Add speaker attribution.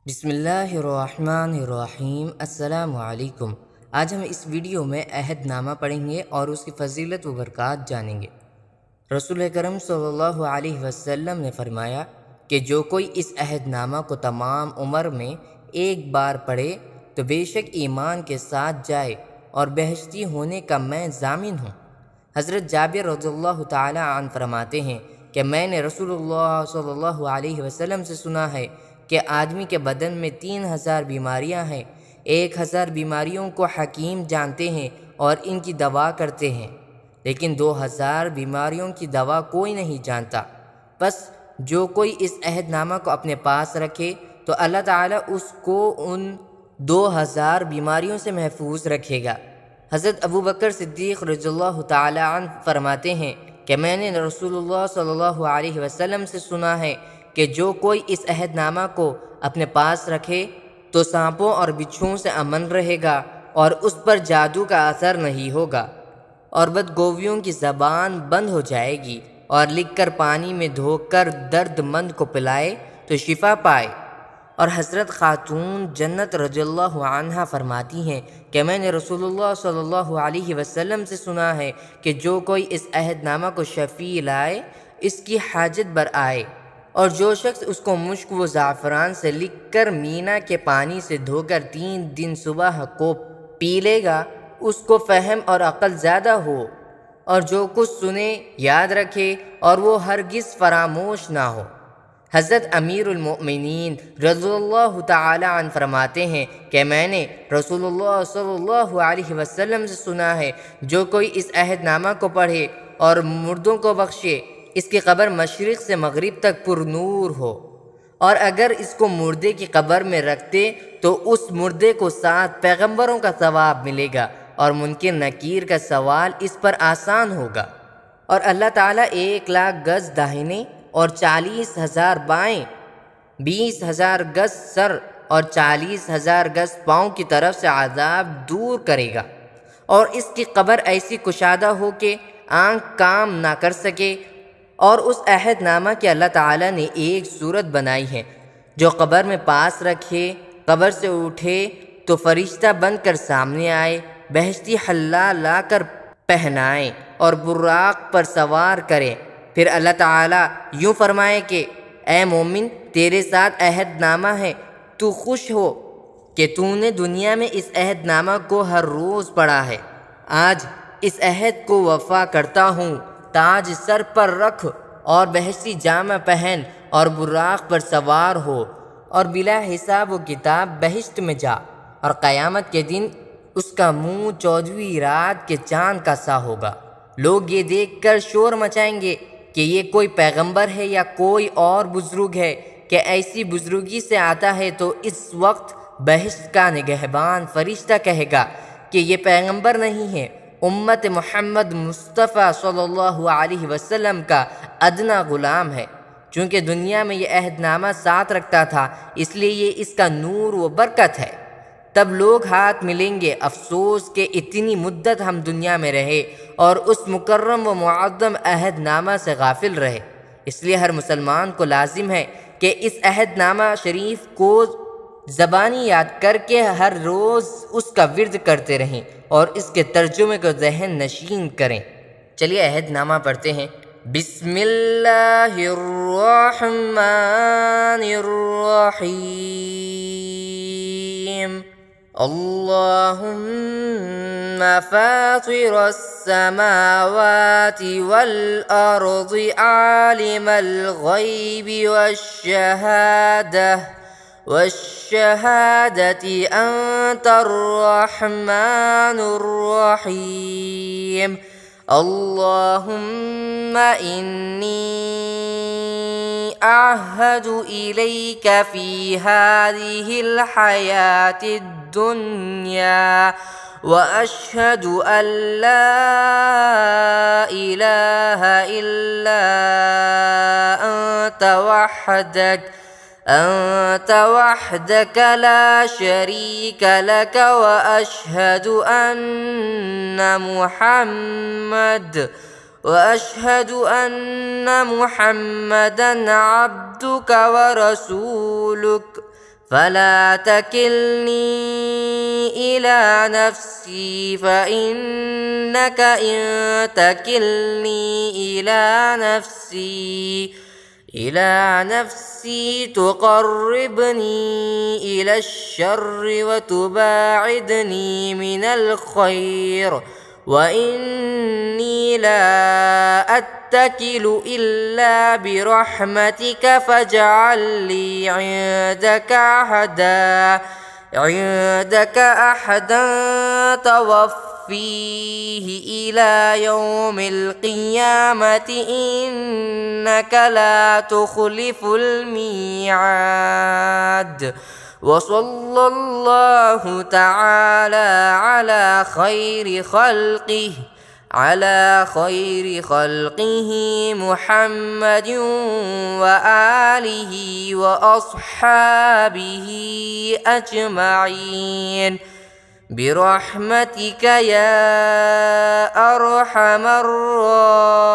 Speaker 1: بسم اللہ الرحمن الرحیم۔ السلام علیکم۔ آج ہم اس ویڈیو میں عہد نامہ پڑھیں گے اور اس کی فضیلت و برکات جانیں گے۔ رسول کرم صلی اللہ علیہ وسلم نے فرمایا کہ جو کوئی اس عہد نامہ کو تمام عمر میں ایک بار پڑھے تو بے شک ایمان کے ساتھ جائے اور بہشتی ہونے کا میں ضامن ہوں۔ حضرت جابر رضی اللہ تعالی عنہ فرماتے ہیں کہ میں نے رسول اللہ صلی اللہ علیہ وسلم سے سنا ہے کہ آدمی کے بدن میں 3000 بیماریاں ہیں، 1000 بیماریوں کو حکیم جانتے ہیں اور ان کی دوا کرتے ہیں، لیکن 2000 بیماریوں کی دوا کوئی نہیں جانتا۔ بس جو کوئی اس عہد نامہ کو اپنے پاس رکھے تو اللہ تعالیٰ اس کو ان 2000 بیماریوں سے محفوظ رکھے گا۔ حضرت ابو بکر صدیق رضی اللہ تعالی عنہ فرماتے ہیں کہ میں نے رسول اللہ صلی اللہ علیہ وسلم سے سنا ہے کہ جو کوئی اس عہد نامہ کو اپنے پاس رکھے تو سانپوں اور بچھوؤں سے امن رہے گا اور اس پر جادو کا اثر نہیں ہوگا، اور بدگویوں کی زبان بند ہو جائے گی، اور لکھ کر پانی میں دھو کر درد مند کو پلائے تو شفا پائے۔ اور حضرت خاتون جنت رضی اللہ عنہا فرماتی ہیں کہ میں نے رسول اللہ صلی اللہ علیہ وسلم سے سنا ہے کہ جو کوئی اس عہد نامہ کو شفیع لائے اس کی حاجت بر آئے، اور جو شخص اس کو مشک و زعفران سے لکھ کر مینا کے پانی سے دھو کر 3 دن صبح کو پی لے گا اس کو فہم اور عقل زیادہ ہو، اور جو کچھ سنے یاد رکھے اور وہ ہرگز فراموش نہ ہو۔ حضرت امیر المؤمنین رضی اللہ تعالی عنہ فرماتے ہیں کہ میں نے رسول اللہ صلی اللہ علیہ وسلم سے سنا ہے جو کوئی اس عہد نامہ کو پڑھے اور مردوں کو بخشے اس کی قبر مشرق سے مغرب تک پر نور ہو، اور اگر اس کو مردے کی قبر میں رکھتے تو اس مردے کو 7 پیغمبروں کا ثواب ملے گا اور منکر نکیر کا سوال اس پر آسان ہوگا، اور اللہ تعالیٰ 1,00,000 گز داہنے اور 40,000 بائیں، 20,000 گز سر اور 40,000 گز پاؤں کی طرف سے عذاب دور کرے گا، اور اس کی قبر ایسی کشادہ ہو کہ آنکھ کام نہ کر سکے۔ اور اس عہد نامہ کی اللہ تعالیٰ نے ایک صورت بنائی ہے، جو قبر میں پاس رکھے، قبر سے اٹھے تو فرشتہ بن کر سامنے آئے، بہشتی حلہ لا کر پہنائے اور براق پر سوار کرے، پھر اللہ تعالیٰ یوں فرمائے کہ اے مومن تیرے ساتھ عہد نامہ ہے، تو خوش ہو کہ تو نے دنیا میں اس عہد نامہ کو ہر روز پڑھا ہے، آج اس عہد کو وفا کرتا ہوں، تاج سر پر رکھ اور بہشتی جامہ پہن اور براق پر سوار ہو، اور بلا حساب و کتاب بہشت میں جا، اور قیامت کے دن اس کا منہ 14ویں رات کے چاند کا سا ہوگا۔ لوگ یہ دیکھ کر شور مچائیں گے کہ یہ کوئی پیغمبر ہے یا کوئی اور بزرگ ہے کہ ایسی بزرگی سے آتا ہے، تو اس وقت بہشت کا نگہبان فرشتہ کہے گا کہ یہ پیغمبر نہیں ہے، امت محمد مصطفیٰ صلی اللہ علیہ وسلم کا ادنا غلام ہے، چونکہ دنیا میں یہ عہد نامہ ساتھ رکھتا تھا اس لیے یہ اس کا نور و برکت ہے۔ تب لوگ ہاتھ ملیں گے، افسوس کہ اتنی مدت ہم دنیا میں رہے اور اس مکرم و معظم عہد نامہ سے غافل رہے۔ اس لیے ہر مسلمان کو لازم ہے کہ اس عہد نامہ شریف کو زبانی یاد کر کے ہر روز اس کا ورد کرتے رہیں اور اس کے ترجمے کو ذہن نشین کریں۔ چلیے عہد نامہ پڑھتے ہیں۔ بسم اللہ الرحمن الرحیم۔ اللہم فاطر السماوات والارض عالم الغیب والشہادة أنت الرحمن الرحيم اللهم إني أعهد إليك في هذه الحياة الدنيا وأشهد أن لا إله إلا أنت وحدك لا شريك لك وأشهد أن محمدا عبدك ورسولك فلا تكلني إلى نفسي فإنك إن تكلني إلى نفسي تقربني إلى الشر وتباعدني من الخير، وإني لا أتكل إلا برحمتك فاجعل لي عندك أحدا توفيه إلى يوم القيامة إنك لا تخلف الميعاد. وصلى الله تعالى على خير خلقه محمد وآله وأصحابه أجمعين برحمتك يا أرحم الراحمين.